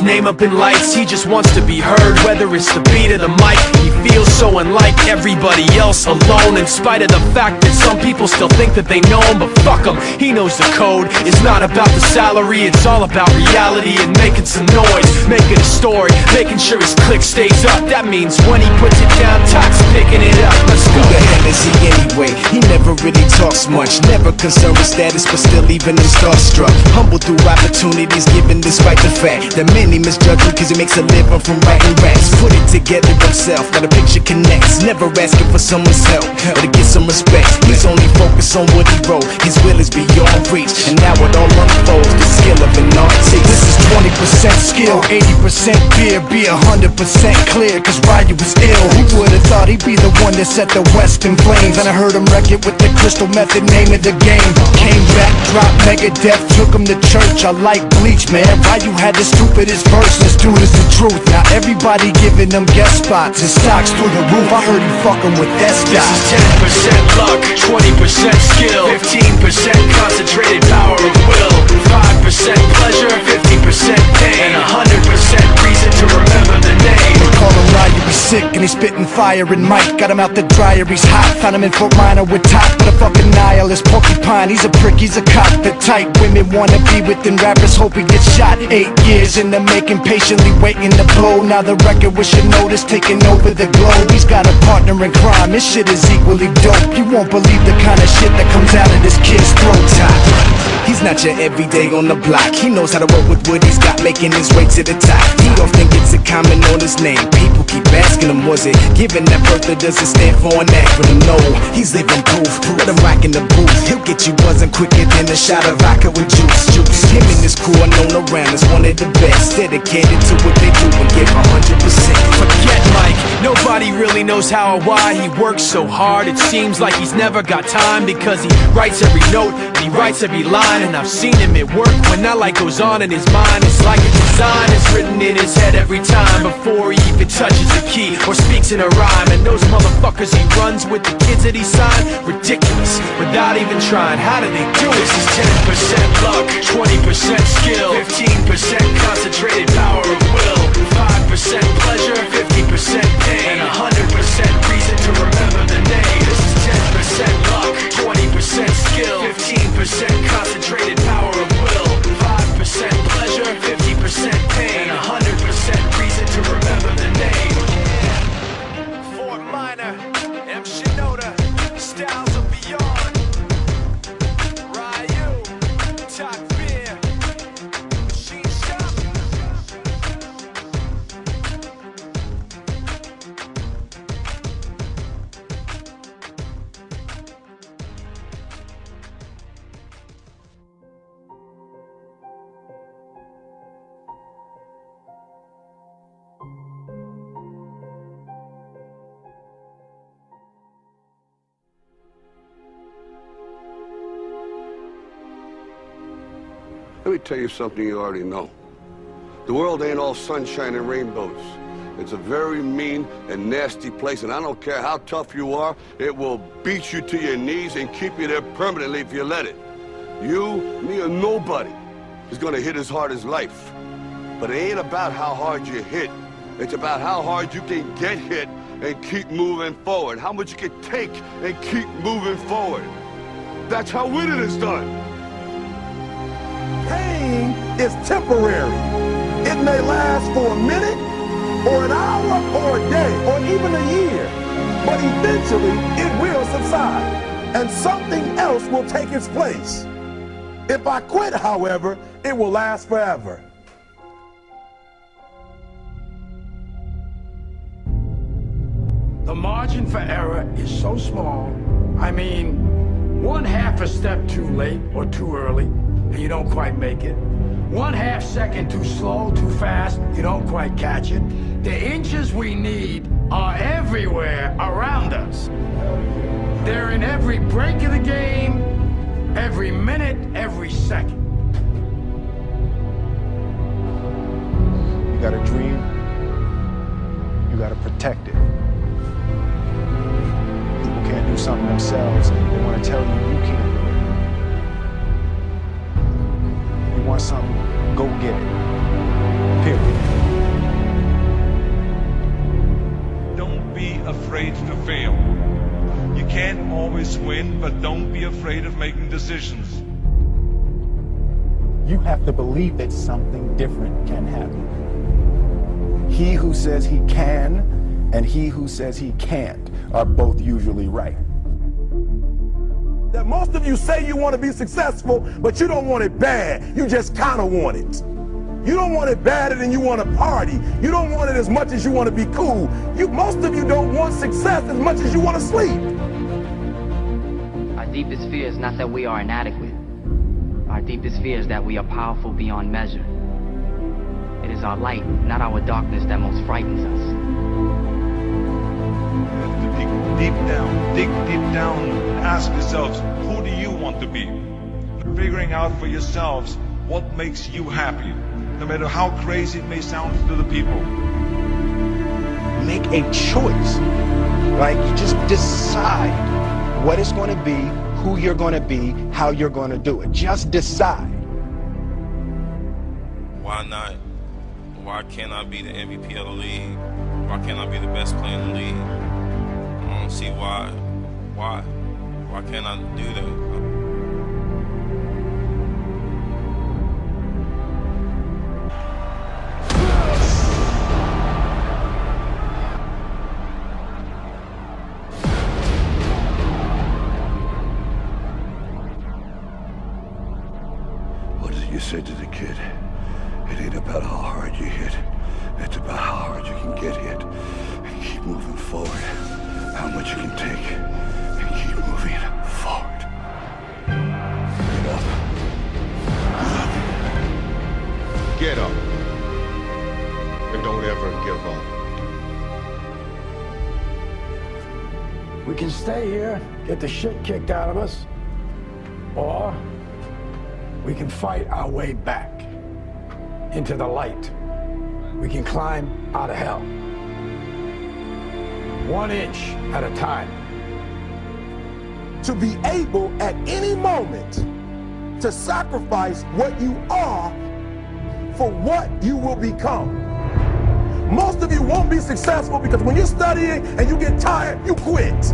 name up in lights. He just wants to be heard, whether it's the beat of the mic. He feels so unlike everybody else, alone, in spite of the fact that some people still think that they know him. But fuck him, he knows the code. It's not about the salary, it's all about reality and making some noise, making a story, making sure his click stays up. That means when he puts it down, Tox picking it up. Let's go. Who the hell is he anyway? He never really talks much, never concerned with status, but still even him starstruck. Humble through opportunities given despite the fact that many misjudge him cause he makes a living from writing raps. Put it together himself, got a picture connects, never asking for someone's help or to get some respect. He's only focused on what he wrote, his will is beyond reach, and now it all unfolds, the skill of an artist. This is 20% skill, 80% fear, be 100% clear, cause Ryu was ill. Who would've thought he'd be the one that set the West in flames? And I heard him wreck it with the crystal method, name of the game. Came back, dropped Megadeth, took him to church. I like Bleach, man. Ryu had the stupidest verse, this dude is the truth. Now everybody giving them guest spots, his stocks through the roof. I heard he fucking with that This is 10% luck, 20% skill, 15% concentrated power of will, 5% pleasure, 50% pain, and 100% reason to remember the name. They call him Ryu, he's sick and he's spitting fire and Mike got him out the dryer, he's hot. Found him in Fort Minor with top, but a fucking nihilist porcupine. He's a prick, he's a cop. The type women wanna be within, rappers hope he gets shot. 8 years in the making, patiently waiting to blow. Now the record with your notice taking over the globe. He's got a partner in crime, his shit is equally dope. You won't believe the kind of shit that comes out of this kid's throat. He's not your everyday on the block. He knows how to work with what he's got, making his way to the top. He often gets a comment on his name. People keep asking him, was it given that birth or does it stand for an acronym? No, he's living proof. Let him rock in the booth. He'll get you buzzing quicker than a shot of vodka with juice. Him and his crew are known around as one of the best, dedicated to what they do and give 100%. Forget Mike, nobody really knows how or why he works so hard. It seems like he's never got time, because he writes every note and he writes every line. And I've seen him at work when that light goes on in his mind. It's like a design is written in his head every time before he even touches a key or speaks in a rhyme. And those motherfuckers he runs with, the kids that he signed, ridiculous, without even trying. How do they do it? This is 10% luck, 20% skill, 15% concentrated power of will, 5% pleasure, 50% pain, and 100% reason to remember the name. This is 10% luck, 20% skill, 15% concentrated power of will, 5% pleasure, 50% pain, and 100% reason to remember the name. Fort Minor, M. Shinoda, styles of beyond. Ryu, Top Beer, Machine Shop. Let me tell you something you already know. The world ain't all sunshine and rainbows. It's a very mean and nasty place, and I don't care how tough you are, it will beat you to your knees and keep you there permanently if you let it. You, me, or nobody is gonna hit as hard as life. But it ain't about how hard you hit. It's about how hard you can get hit and keep moving forward. How much you can take and keep moving forward. That's how winning is done. Pain is temporary. It may last for a minute, or an hour, or a day, or even a year. But eventually, it will subside, and something else will take its place. If I quit, however, it will last forever. The margin for error is so small. I mean, 1/2 a step too late or too early, and you don't quite make it. 1/2 second too slow, too fast, you don't quite catch it. The inches we need are everywhere around us. They're in every break of the game, every minute, every second. You got a dream, you got to protect it. People can't do something themselves, they want to tell you you can't do it. You want something, go get it. Period. making decisions. You have to believe that something different can happen. He who says he can and he who says he can't are both usually right. That most of you say you want to be successful, but you don't want it bad. You just kind of want it. You don't want it badder than you want to party. You don't want it as much as you want to be cool. Most of you don't want success as much as you want to sleep. Our deepest fear is not that we are inadequate. Our deepest fear is that we are powerful beyond measure. It is our light, not our darkness, that most frightens us. You have to dig deep down, and ask yourselves, who do you want to be? Figuring out for yourselves what makes you happy, no matter how crazy it may sound to the people. Make a choice. Like, you just decide what it's going to be, who you're going to be, how you're going to do it. Just decide. Why not? Why can't I be the MVP of the league? Why can't I be the best player in the league? I don't see why. Why can't I do that? What is it you said to the kid? It ain't about how hard you hit. It's about how hard you can get hit. And keep moving forward. How much you can take. And keep moving forward. Get up. Get up. And don't ever give up. We can stay here, get the shit kicked out of us, or we can fight our way back into the light. We can climb out of hell. 1 inch at a time. To be able at any moment to sacrifice what you are for what you will become. Most of you won't be successful because when you're studying and you get tired, you quit.